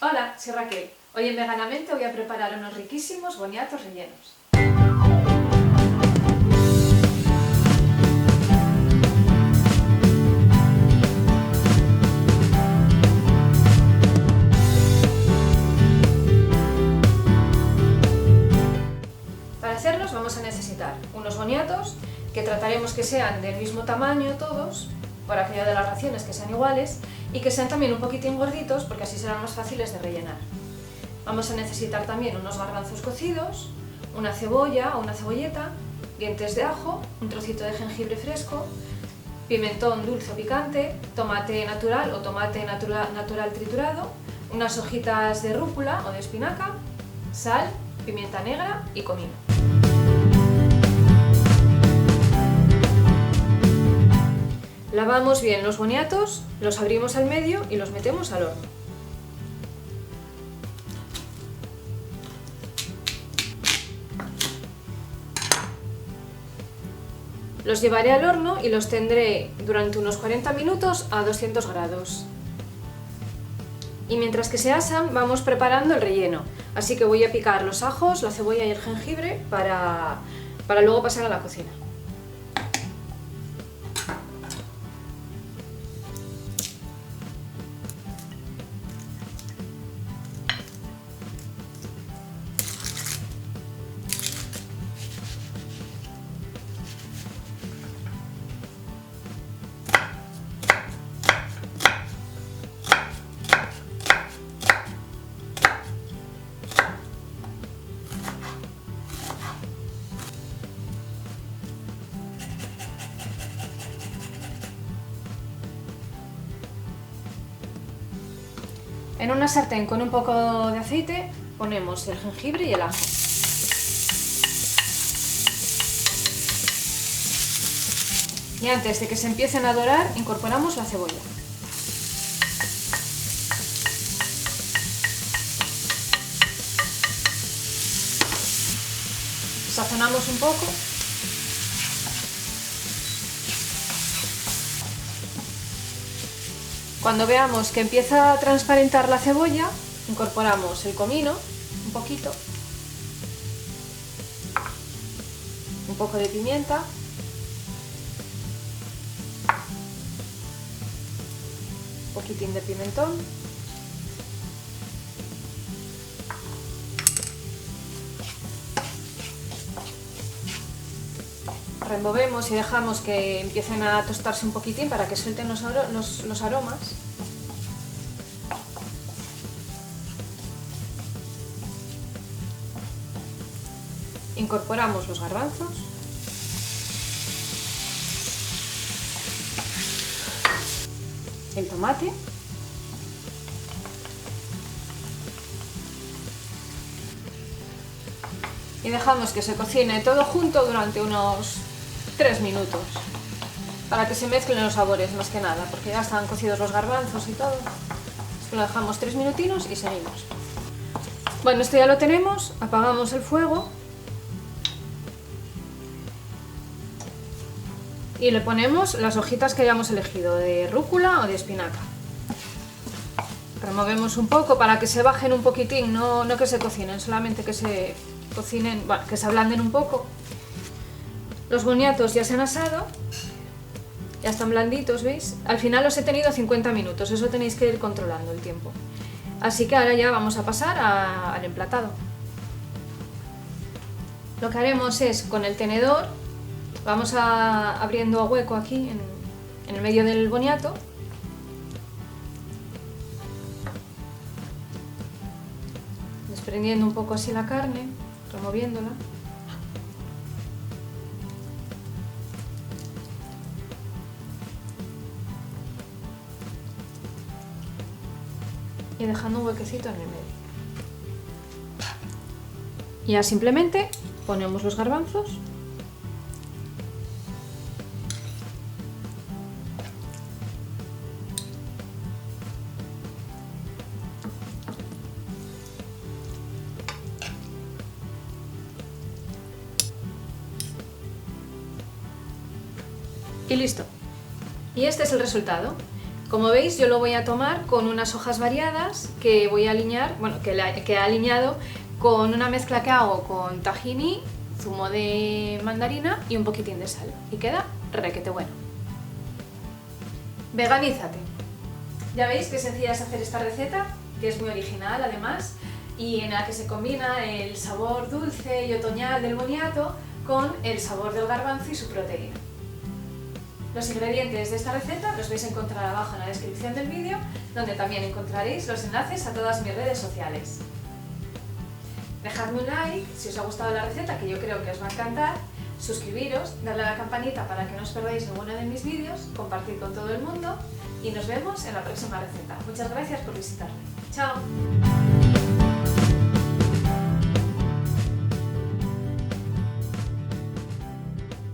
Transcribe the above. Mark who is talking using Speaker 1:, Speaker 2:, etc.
Speaker 1: Hola, soy Raquel. Hoy en Veganamente voy a preparar unos riquísimos boniatos rellenos. Para hacerlos vamos a necesitar unos boniatos que trataremos que sean del mismo tamaño todos, por aquello de las raciones que sean iguales, y que sean también un poquitín gorditos porque así serán más fáciles de rellenar. Vamos a necesitar también unos garbanzos cocidos, una cebolla o una cebolleta, dientes de ajo, un trocito de jengibre fresco, pimentón dulce o picante, tomate natural o tomate natural triturado, unas hojitas de rúcula o de espinaca, sal, pimienta negra y comino. Lavamos bien los boniatos, los abrimos al medio y los metemos al horno. Los llevaré al horno y los tendré durante unos 40 minutos a 200 grados. Y mientras que se asan, vamos preparando el relleno. Así que voy a picar los ajos, la cebolla y el jengibre para luego pasar a la cocina. En una sartén con un poco de aceite ponemos el jengibre y el ajo. Y antes de que se empiecen a dorar, incorporamos la cebolla. Sazonamos un poco. Cuando veamos que empieza a transparentar la cebolla, incorporamos el comino, un poquito, un poco de pimienta, un poquitín de pimentón, removemos y dejamos que empiecen a tostarse un poquitín para que suelten los aromas. Incorporamos los garbanzos. El tomate. Y dejamos que se cocine todo junto durante unos 3 minutos, para que se mezclen los sabores más que nada, porque ya están cocidos los garbanzos y todo. Así que lo dejamos 3 minutinos y seguimos. Bueno, esto ya lo tenemos, apagamos el fuego y le ponemos las hojitas que hayamos elegido, de rúcula o de espinaca. Removemos un poco para que se bajen un poquitín, no que se cocinen, solamente que se cocinen, bueno, que se ablanden un poco. Los boniatos ya se han asado, ya están blanditos, ¿veis? Al final los he tenido 50 minutos, eso tenéis que ir controlando el tiempo. Así que ahora ya vamos a pasar al emplatado. Lo que haremos es, con el tenedor, vamos abriendo a hueco aquí en el medio del boniato. Desprendiendo un poco así la carne, removiéndola. Y dejando un huequecito en el medio. Y ya simplemente ponemos los garbanzos. Y listo. Y este es el resultado. Como veis, yo lo voy a tomar con unas hojas variadas que voy a alinear, bueno, que he alineado con una mezcla que hago con tahini, zumo de mandarina y un poquitín de sal. Y queda requete bueno. Veganízate. Ya veis qué sencilla es hacer esta receta, que es muy original además, y en la que se combina el sabor dulce y otoñal del boniato con el sabor del garbanzo y su proteína. Los ingredientes de esta receta los vais a encontrar abajo en la descripción del vídeo, donde también encontraréis los enlaces a todas mis redes sociales. Dejadme un like si os ha gustado la receta, que yo creo que os va a encantar, suscribiros, darle a la campanita para que no os perdáis ninguno de mis vídeos, compartir con todo el mundo y nos vemos en la próxima receta. Muchas gracias por visitarme. ¡Chao!